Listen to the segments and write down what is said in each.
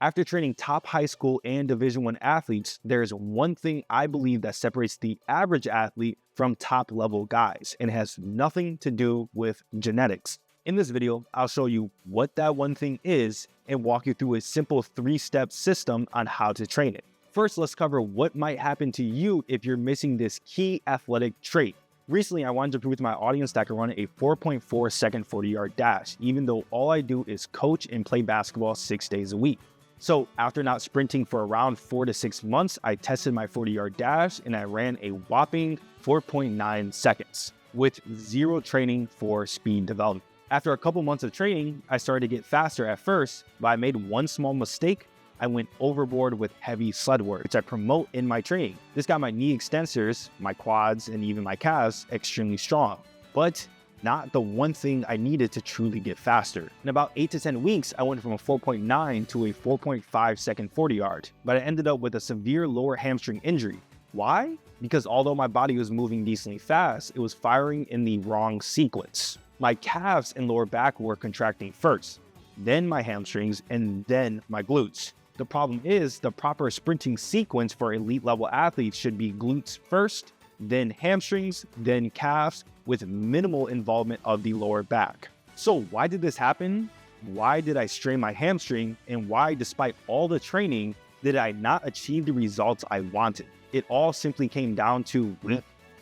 After training top high school and Division I athletes, there's one thing I believe that separates the average athlete from top level guys, and it has nothing to do with genetics. In this video, I'll show you what that one thing is and walk you through a simple 3-step system on how to train it. First, let's cover what might happen to you if you're missing this key athletic trait. Recently, I wanted to prove to my audience that I can run a 4.4 second 40-yard dash, even though all I do is coach and play basketball 6 days a week. So after not sprinting for around 4 to 6 months, I tested my 40-yard dash and I ran a whopping 4.9 seconds with zero training for speed development. After a couple months of training, I started to get faster at first, but I made one small mistake. I went overboard with heavy sled work, which I promote in my training. This got my knee extensors, my quads, and even my calves extremely strong, but not the one thing I needed to truly get faster. In about 8 to 10 weeks, I went from a 4.9 to a 4.5 second 40-yard, but I ended up with a severe lower hamstring injury. Why? Because although my body was moving decently fast, it was firing in the wrong sequence. My calves and lower back were contracting first, then my hamstrings, and then my glutes. The problem is the proper sprinting sequence for elite level athletes should be glutes first, then hamstrings, then calves, with minimal involvement of the lower back. So why did this happen? Why did I strain my hamstring? And why, despite all the training, did I not achieve the results I wanted? It all simply came down to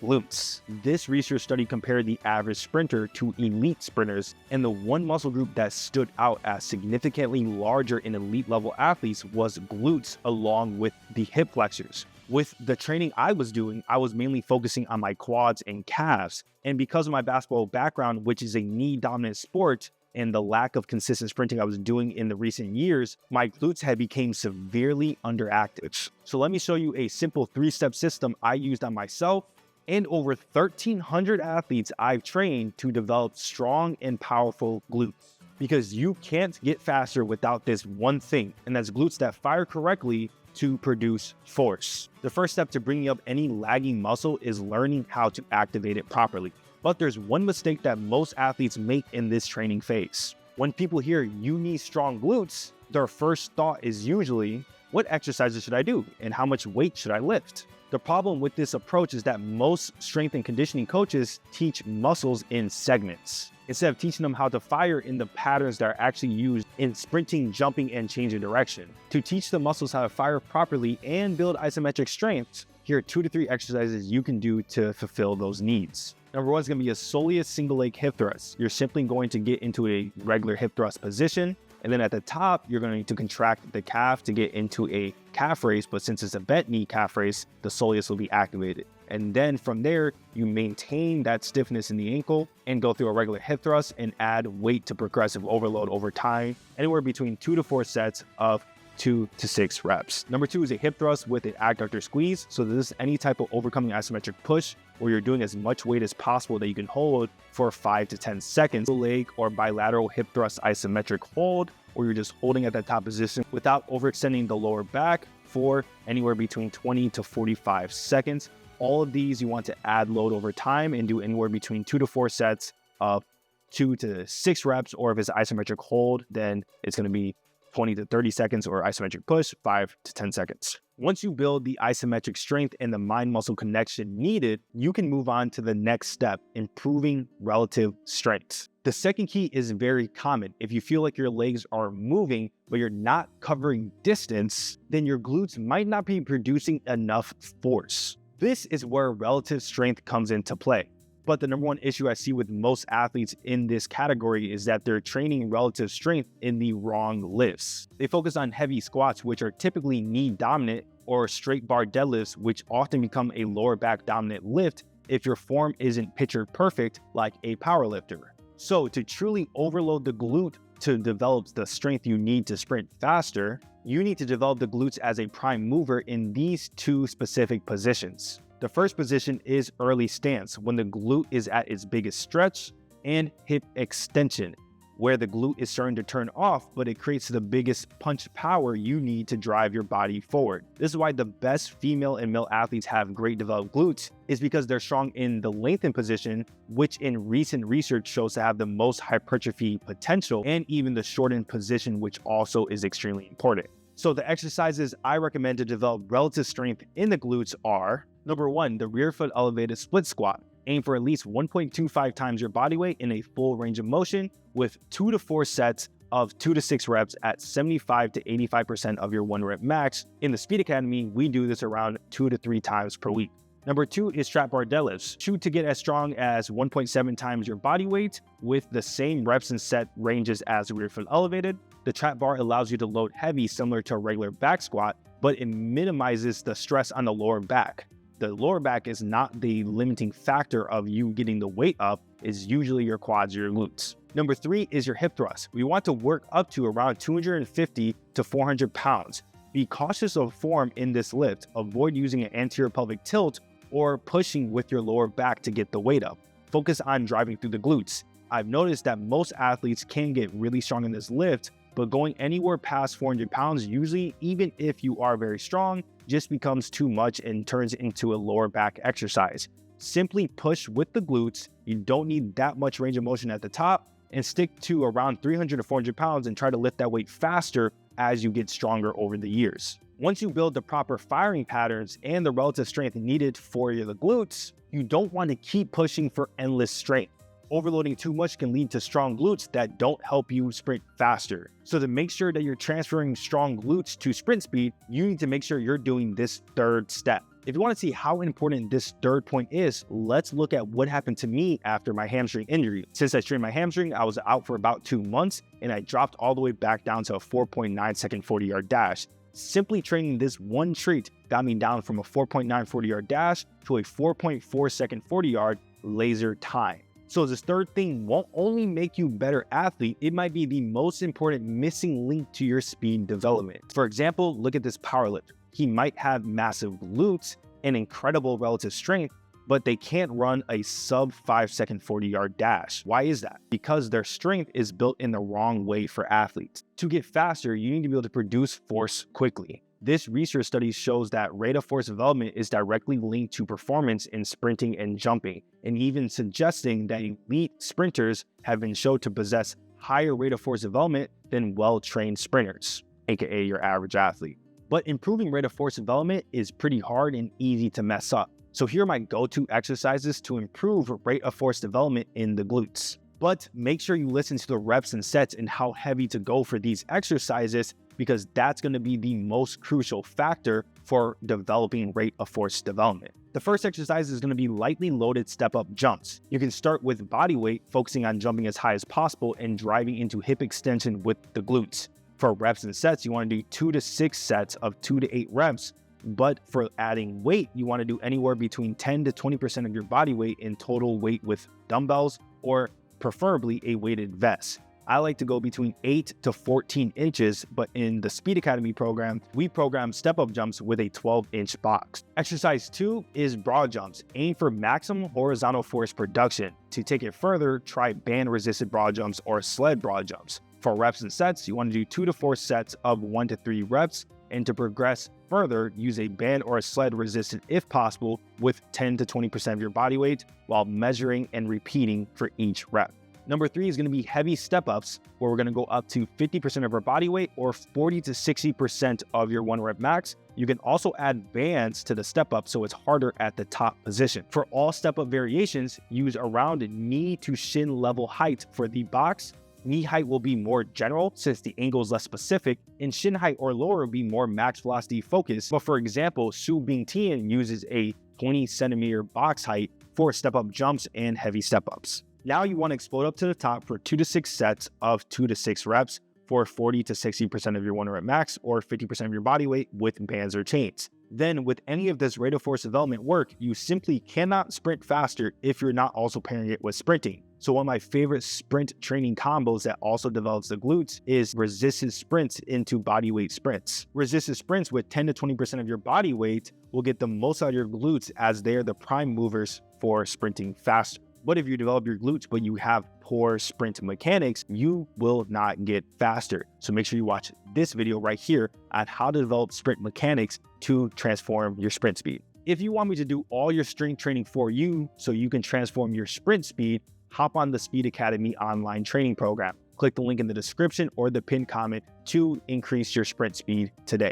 glutes. This research study compared the average sprinter to elite sprinters, and the one muscle group that stood out as significantly larger in elite level athletes was glutes, along with the hip flexors. With the training I was doing, I was mainly focusing on my quads and calves, and because of my basketball background, which is a knee-dominant sport, and the lack of consistent sprinting I was doing in the recent years, my glutes had become severely underactive. So let me show you a simple 3-step system I used on myself and over 1,300 athletes I've trained to develop strong and powerful glutes. Because you can't get faster without this one thing, and that's glutes that fire correctly to produce force. The first step to bringing up any lagging muscle is learning how to activate it properly. But there's one mistake that most athletes make in this training phase. When people hear you need strong glutes, their first thought is usually, what exercises should I do and how much weight should I lift? The problem with this approach is that most strength and conditioning coaches teach muscles in segments, instead of teaching them how to fire in the patterns that are actually used in sprinting, jumping, and changing direction. To teach the muscles how to fire properly and build isometric strength, here are 2 to 3 exercises you can do to fulfill those needs. Number 1 is going to be solely a single leg hip thrust. You're simply going to get into a regular hip thrust position. And then at the top, you're going to contract the calf to get into a calf raise, but since it's a bent knee calf raise, the soleus will be activated. And then from there, you maintain that stiffness in the ankle and go through a regular hip thrust and add weight to progressive overload over time, anywhere between 2 to 4 sets of 2 to 6 reps. Number 2 is a hip thrust with an adductor squeeze. So this is any type of overcoming isometric push where you're doing as much weight as possible that you can hold for 5 to 10 seconds. Leg or bilateral hip thrust isometric hold, or you're just holding at that top position without overextending the lower back for anywhere between 20 to 45 seconds. All of these you want to add load over time and do anywhere between 2 to 4 sets of 2 to 6 reps, or if it's isometric hold, then it's going to be 20 to 30 seconds, or isometric push, 5 to 10 seconds. Once you build the isometric strength and the mind-muscle connection needed, you can move on to the next step, improving relative strength. The second key is very common. If you feel like your legs are moving, but you're not covering distance, then your glutes might not be producing enough force. This is where relative strength comes into play. But the number one issue I see with most athletes in this category is that they're training relative strength in the wrong lifts. They focus on heavy squats, which are typically knee dominant, or straight bar deadlifts, which often become a lower back dominant lift if your form isn't picture perfect like a power lifter. So to truly overload the glute to develop the strength you need to sprint faster, you need to develop the glutes as a prime mover in these 2 specific positions. The first position is early stance, when the glute is at its biggest stretch, and hip extension, where the glute is starting to turn off, but it creates the biggest punch power you need to drive your body forward. This is why the best female and male athletes have great developed glutes, is because they're strong in the lengthened position, which in recent research shows to have the most hypertrophy potential, and even the shortened position, which also is extremely important. So the exercises I recommend to develop relative strength in the glutes are, number 1, the rear foot elevated split squat. Aim for at least 1.25 times your body weight in a full range of motion with 2 to 4 sets of 2 to 6 reps at 75 to 85% of your 1 rep max. In the Speed Academy, we do this around 2 to 3 times per week. Number 2 is trap bar deadlifts. Shoot to get as strong as 1.7 times your body weight with the same reps and set ranges as rear foot elevated. The trap bar allows you to load heavy similar to a regular back squat, but it minimizes the stress on the lower back. The lower back is not the limiting factor of you getting the weight up, it's usually your quads or your glutes. Number 3 is your hip thrust. We want to work up to around 250 to 400 pounds. Be cautious of form in this lift. Avoid using an anterior pelvic tilt or pushing with your lower back to get the weight up. Focus on driving through the glutes. I've noticed that most athletes can get really strong in this lift, but going anywhere past 400 pounds, usually, even if you are very strong, just becomes too much and turns into a lower back exercise. Simply push with the glutes. You don't need that much range of motion at the top, and stick to around 300 to 400 pounds and try to lift that weight faster as you get stronger over the years. Once you build the proper firing patterns and the relative strength needed for the glutes, you don't want to keep pushing for endless strength. Overloading too much can lead to strong glutes that don't help you sprint faster. So to make sure that you're transferring strong glutes to sprint speed, you need to make sure you're doing this third step. If you want to see how important this third point is, let's look at what happened to me after my hamstring injury. Since I strained my hamstring, I was out for about 2 months and I dropped all the way back down to a 4.9 second 40-yard dash. Simply training this one trait got me down from a 4.9 40-yard dash to a 4.4 second 40-yard laser time. So this third thing won't only make you a better athlete, it might be the most important missing link to your speed development. For example, look at this powerlifter. He might have massive glutes and incredible relative strength, but they can't run a sub 5 second 40-yard dash. Why is that? Because their strength is built in the wrong way for athletes. To get faster, you need to be able to produce force quickly. This research study shows that rate of force development is directly linked to performance in sprinting and jumping, and even suggesting that elite sprinters have been shown to possess higher rate of force development than well-trained sprinters, aka your average athlete. But improving rate of force development is pretty hard and easy to mess up. So here are my go-to exercises to improve rate of force development in the glutes. But make sure you listen to the reps and sets and how heavy to go for these exercises, because that's going to be the most crucial factor for developing rate of force development. The first exercise is going to be lightly loaded step-up jumps. You can start with body weight, focusing on jumping as high as possible and driving into hip extension with the glutes. For reps and sets, you want to do 2 to 6 sets of 2 to 8 reps. But for adding weight, you want to do anywhere between 10 to 20% of your body weight in total weight with dumbbells, or preferably a weighted vest. I like to go between 8 to 14 inches, but in the Speed Academy program, we program step-up jumps with a 12-inch box. Exercise 2 is broad jumps. Aim for maximum horizontal force production. To take it further, try band-resisted broad jumps or sled broad jumps. For reps and sets, you want to do 2 to 4 sets of 1 to 3 reps, and to progress further, use a band or a sled resisted if possible with 10 to 20% of your body weight while measuring and repeating for each rep. Number 3 is going to be heavy step-ups, where we're going to go up to 50% of our body weight or 40 to 60% of your 1 rep max. You can also add bands to the step-up so it's harder at the top position. For all step-up variations, use around knee to shin level height for the box. Knee height will be more general since the angle is less specific, and shin height or lower will be more max velocity focused. But for example, Su Bing Tian uses a 20 centimeter box height for step-up jumps and heavy step-ups. Now you want to explode up to the top for 2 to 6 sets of 2 to 6 reps for 40 to 60% of your 1 rep max or 50% of your body weight with bands or chains. Then with any of this rate of force development work, you simply cannot sprint faster if you're not also pairing it with sprinting. So one of my favorite sprint training combos that also develops the glutes is resisted sprints into body weight sprints. Resisted sprints with 10 to 20% of your body weight will get the most out of your glutes, as they're the prime movers for sprinting faster. But if you develop your glutes but you have poor sprint mechanics, you will not get faster. So make sure you watch this video right here on how to develop sprint mechanics to transform your sprint speed. If you want me to do all your strength training for you so you can transform your sprint speed, hop on the Speed Academy online training program. Click the link in the description or the pinned comment to increase your sprint speed today.